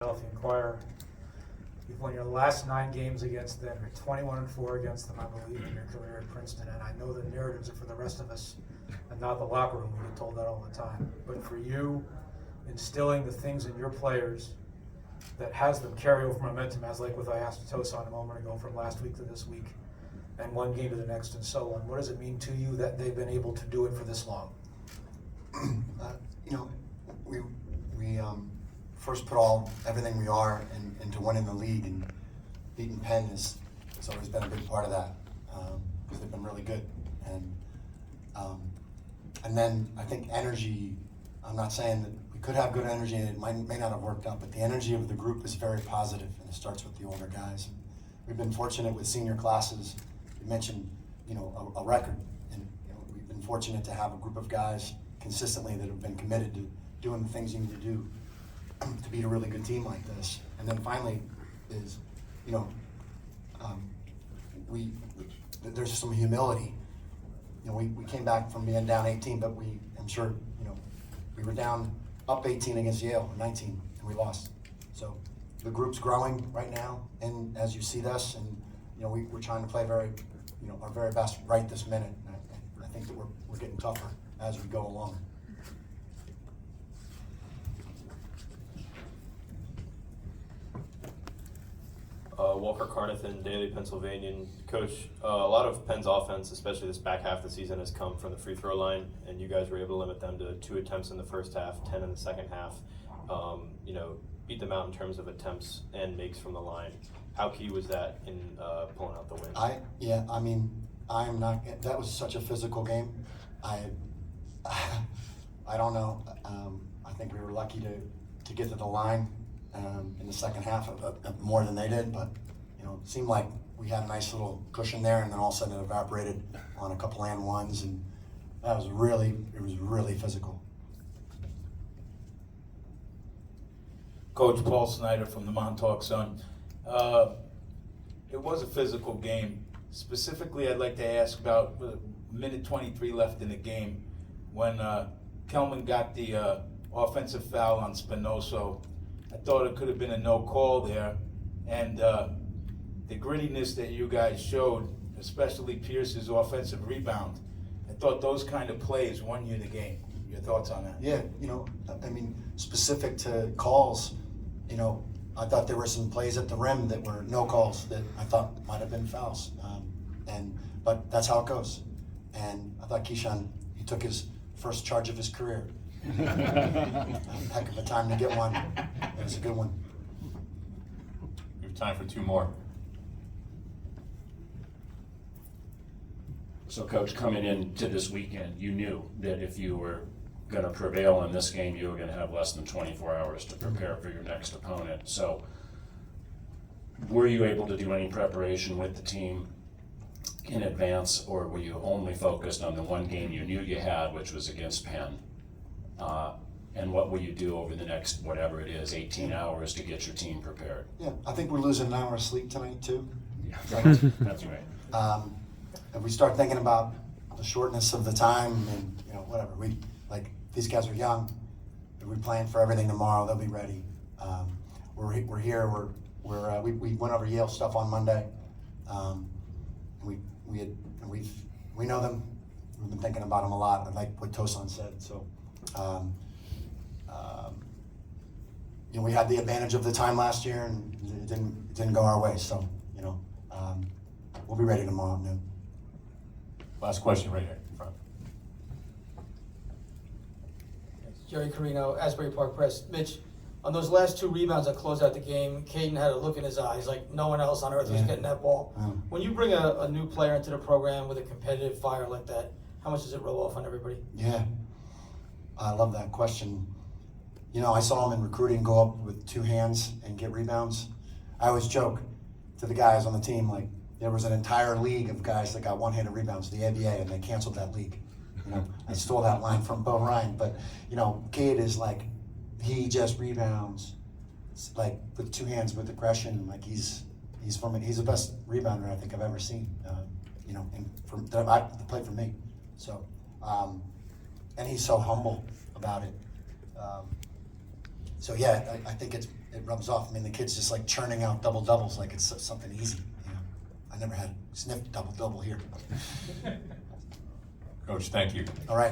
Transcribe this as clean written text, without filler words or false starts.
Philadelphia Inquirer. You've won your last 9 games against them. You're 21-4 against them, I believe, in your career at Princeton. And I know the narratives are for the rest of us and not the locker room. We get told that all the time. But for you, instilling the things in your players that has them carry over momentum, as like with I asked Tosan a moment ago, from last week to this week, and one game to the next and so on. What does it mean to you that they've been able to do it for this long? We first put everything we are into winning the league, and beating Penn has always been a big part of that, because they've been really good. And then I think energy, I'm not saying that we could have good energy and it may not have worked out, but the energy of the group is very positive, and it starts with the older guys. And we've been fortunate with senior classes. You mentioned, a record, and we've been fortunate to have a group of guys consistently that have been committed to doing the things you need to do to beat a really good team like this. And then finally is, there's some humility. We came back from being down 18, but I'm sure, we were down up 18 against Yale, 19, and we lost. So the group's growing right now, and as you see this, and we're trying to play our very best right this minute. And I think that we're getting tougher as we go along. Walker Carnathan, Daily Pennsylvanian. Coach, a lot of Penn's offense, especially this back half of the season, has come from the free throw line, and you guys were able to limit them to 2 attempts in the first half, 10 in the second half. Beat them out in terms of attempts and makes from the line. How key was that in pulling out the win? That was such a physical game. I don't know. I think we were lucky to get to the line in the second half of more than they did, but it seemed like we had a nice little cushion there, and then all of a sudden it evaporated on a couple and ones, and it was really physical. Coach Paul Snyder from the Montauk Sun. It was a physical game. Specifically, I'd like to ask about minute 23 left in the game when Kelman got the offensive foul on Spinoso. I thought it could have been a no call there, and the grittiness that you guys showed, especially Pierce's offensive rebound, I thought those kind of plays won you the game. Your thoughts on that? Yeah, specific to calls, I thought there were some plays at the rim that were no calls that I thought might have been fouls, but that's how it goes. And I thought Keyshawn, he took his first charge of his career. Heck of a time to get one. It was a good one. We have time for 2 more. So, Coach, coming into this weekend, you knew that if you were going to prevail in this game, you were going to have less than 24 hours to prepare for your next opponent. So, were you able to do any preparation with the team in advance, or were you only focused on the one game you knew you had, which was against Penn? And what will you do over the next, whatever it is, 18 hours to get your team prepared? Yeah, I think we're losing an hour of sleep tonight too. Yeah, that's right. If we start thinking about the shortness of the time and whatever, these guys are young. If we plan for everything tomorrow, they'll be ready. We're here. We went over Yale stuff on Monday. We know them. We've been thinking about them a lot. I like what Tosan said. So, we had the advantage of the time last year, and it didn't go our way. So, we'll be ready tomorrow at noon. Last question right here in front. Jerry Carino, Asbury Park Press. Mitch, on those last 2 rebounds that closed out the game, Caden had a look in his eyes like no one else on earth was getting that ball. When you bring a new player into the program with a competitive fire like that, how much does it roll off on everybody? Yeah, I love that question. I saw him in recruiting go up with 2 hands and get rebounds. I always joke to the guys on the team, like, there was an entire league of guys that got one-handed rebounds, the ABA, and they canceled that league. I stole that line from Bo Ryan, but Cade is like, he just rebounds, like with 2 hands with aggression. Like he's the best rebounder I think I've ever seen. That played for me. So, and he's so humble about it. So yeah, I think it's it rubs off. I mean, the kid's just like churning out double doubles like it's something easy. You know, I never had sniffed double double here. Coach, thank you. All right.